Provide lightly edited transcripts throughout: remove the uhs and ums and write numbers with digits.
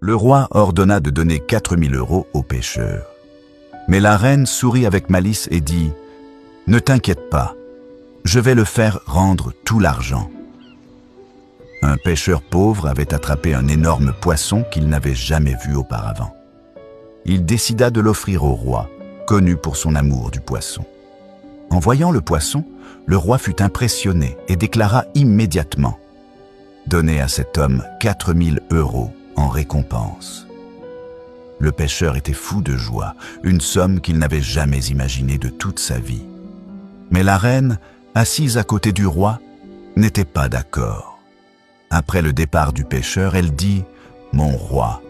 Le roi ordonna de donner 4000 € au pêcheur. Mais la reine sourit avec malice et dit « Ne t'inquiète pas, je vais le faire rendre tout l'argent. » Un pêcheur pauvre avait attrapé un énorme poisson qu'il n'avait jamais vu auparavant. Il décida de l'offrir au roi, connu pour son amour du poisson. En voyant le poisson, le roi fut impressionné et déclara immédiatement « Donnez à cet homme 4000 € en récompense. » Le pêcheur était fou de joie, une somme qu'il n'avait jamais imaginée de toute sa vie. Mais la reine, assise à côté du roi, n'était pas d'accord. Après le départ du pêcheur, elle dit « Mon roi,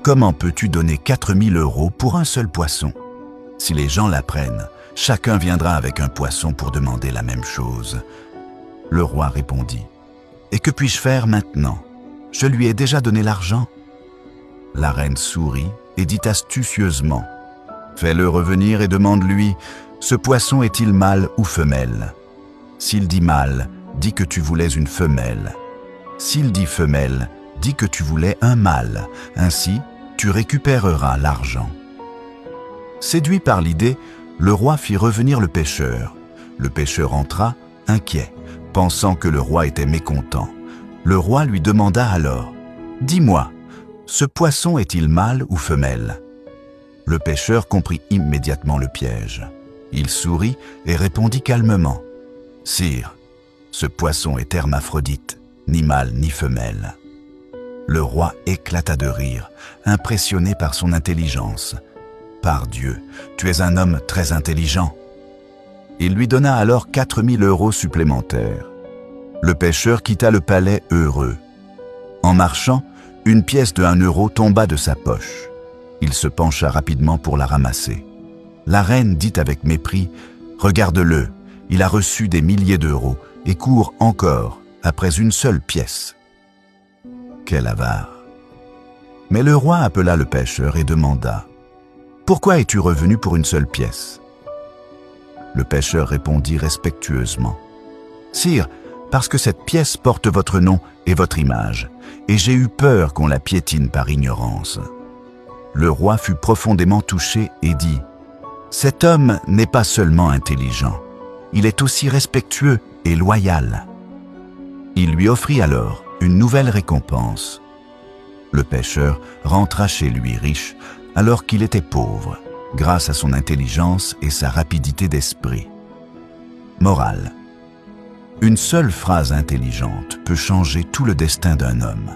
comment peux-tu donner 4000 € pour un seul poisson? Si les gens l'apprennent, chacun viendra avec un poisson pour demander la même chose. » Le roi répondit « Et que puis-je faire maintenant? Je lui ai déjà donné l'argent. » La reine sourit et dit astucieusement « Fais-le revenir et demande-lui « Ce poisson est-il mâle ou femelle? S'il dit mâle, dis que tu voulais une femelle. S'il dit femelle, dis que tu voulais un mâle. Ainsi, tu récupéreras l'argent. » Séduit par l'idée, le roi fit revenir le pêcheur. Le pêcheur entra, inquiet, pensant que le roi était mécontent. Le roi lui demanda alors « Dis-moi, ce poisson est-il mâle ou femelle? » Le pêcheur comprit immédiatement le piège. Il sourit et répondit calmement « Sire, ce poisson est hermaphrodite, ni mâle ni femelle. » Le roi éclata de rire, impressionné par son intelligence. « Par Dieu, tu es un homme très intelligent. » Il lui donna alors 4000 € supplémentaires. Le pêcheur quitta le palais heureux. En marchant, une pièce de 1 € tomba de sa poche. Il se pencha rapidement pour la ramasser. La reine dit avec mépris « Regarde-le, il a reçu des milliers d'euros et court encore après une seule pièce. » Quel avare! Mais le roi appela le pêcheur et demanda « Pourquoi es-tu revenu pour une seule pièce ?» Le pêcheur répondit respectueusement « Sire, parce que cette pièce porte votre nom et votre image, et j'ai eu peur qu'on la piétine par ignorance. » Le roi fut profondément touché et dit « Cet homme n'est pas seulement intelligent, il est aussi respectueux et loyal. » Il lui offrit alors une nouvelle récompense. Le pêcheur rentra chez lui riche alors qu'il était pauvre, grâce à son intelligence et sa rapidité d'esprit. Morale. Une seule phrase intelligente peut changer tout le destin d'un homme.